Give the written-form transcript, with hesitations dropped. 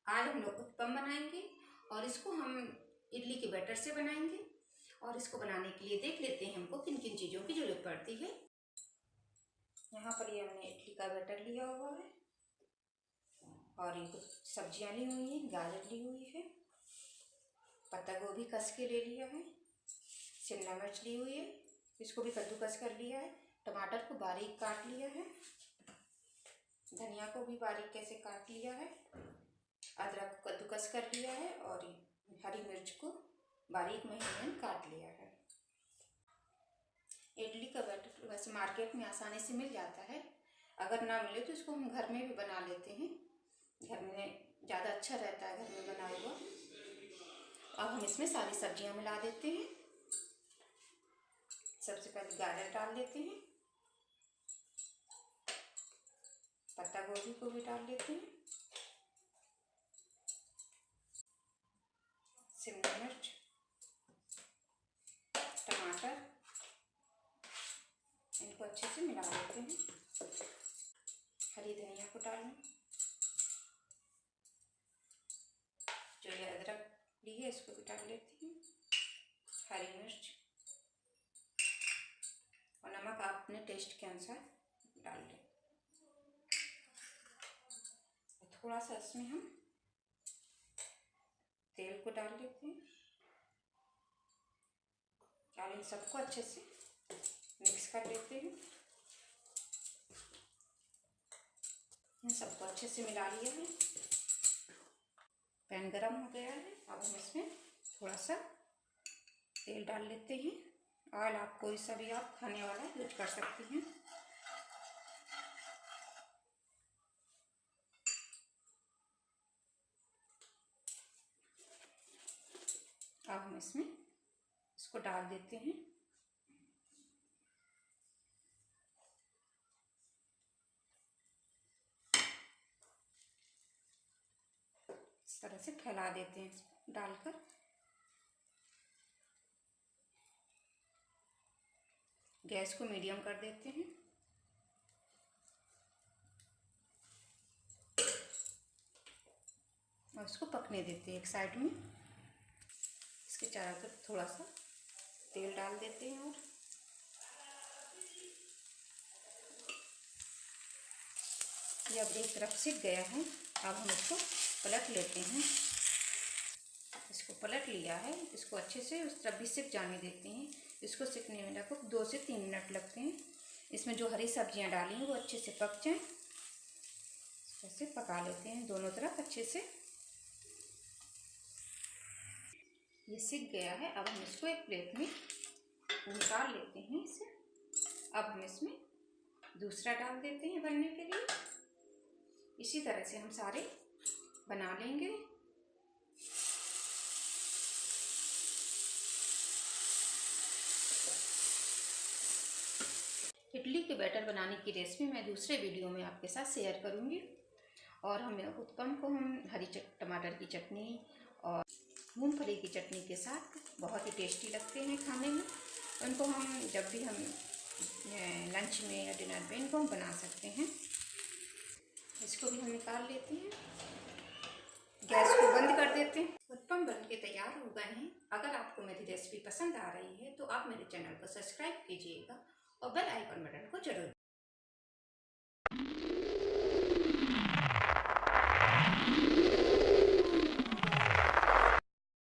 आज हम लोग उत्पम बनाएंगे और इसको हम इडली के बैटर से बनाएंगे। और इसको बनाने के लिए देख लेते हैं हमको किन किन चीज़ों की ज़रूरत पड़ती है। यहाँ पर ये हमने इडली का बैटर लिया हुआ है और ये कुछ सब्जियाँ ली हुई हैं। गाजर ली हुई है, पत्ता गोभी कस के ले लिया है, शिमला मिर्च ली हुई है, इसको भी कद्दूकस कर लिया है, टमाटर को बारीक काट लिया है, धनिया को भी बारीक कैसे काट लिया है, अदरक को कद्दूकस कर लिया है और हरी मिर्च को बारीक महीन काट लिया है। इडली का बैटर वैसे मार्केट में आसानी से मिल जाता है, अगर ना मिले तो इसको हम घर में भी बना लेते हैं। घर में ज़्यादा अच्छा रहता है घर में बना हुआ। अब हम इसमें सारी सब्जियां मिला देते हैं। सबसे पहले गाजर डाल देते हैं, पत्ता गोभी को भी डाल देते हैं, शिमला मिर्च, टमाटर, इनको अच्छे से मिला देते हैं। हरी धनिया को डालें, जो ये अदरक ली है इसको भी डाल लेती हूँ, हरी मिर्च और नमक आप अपने टेस्ट के अनुसार डाल लें। थोड़ा सा इसमें हम तेल को डाल लेते हैं और इन सबको अच्छे से मिक्स कर लेते हैं। इन सबको अच्छे से मिला लिया है। पैन गरम हो गया है, अब हम इसमें थोड़ा सा तेल डाल लेते हैं। ऑयल आप कोई सा भी आप खाने वाला यूज कर सकती हैं। अब हम इसमें इसको डाल देते हैं। इस तरह से फैला देते हैं डालकर। गैस को मीडियम कर देते हैं और इसको पकने देते हैं एक साइड में। इसके चारों तरफ थोड़ा सा तेल डाल देते हैं और ये अब एक तरफ सिक गया है। अब हम इसको पलट लेते हैं। इसको पलट लिया है, इसको अच्छे से उस तरफ भी सिक जाने देते हैं। इसको सिकने में लगभग 2 से 3 मिनट लगते हैं। इसमें जो हरी सब्जियां डाली हैं वो अच्छे से पक जाएं। ऐसे पका लेते हैं दोनों तरफ अच्छे से। ये सिक गया है, अब हम इसको एक प्लेट में निकाल लेते हैं इसे। अब हम इसमें दूसरा डाल देते हैं बनने के लिए। इसी तरह से हम सारे बना लेंगे। इडली के बैटर बनाने की रेसिपी मैं दूसरे वीडियो में आपके साथ शेयर करूंगी। और हमें उत्पम को हम हरी टमाटर की चटनी और मूंगफली की चटनी के साथ बहुत ही टेस्टी लगते हैं खाने में। उनको हम जब भी हम लंच में या डिनर में इनको हम बना सकते हैं। इसको भी हम निकाल लेते हैं, गैस को बंद कर देते हैं। उत्पम बनके तैयार हो गए हैं। अगर आपको मेरी रेसिपी पसंद आ रही है तो आप मेरे चैनल को सब्सक्राइब कीजिएगा और बेल आइकन बटन को जरूर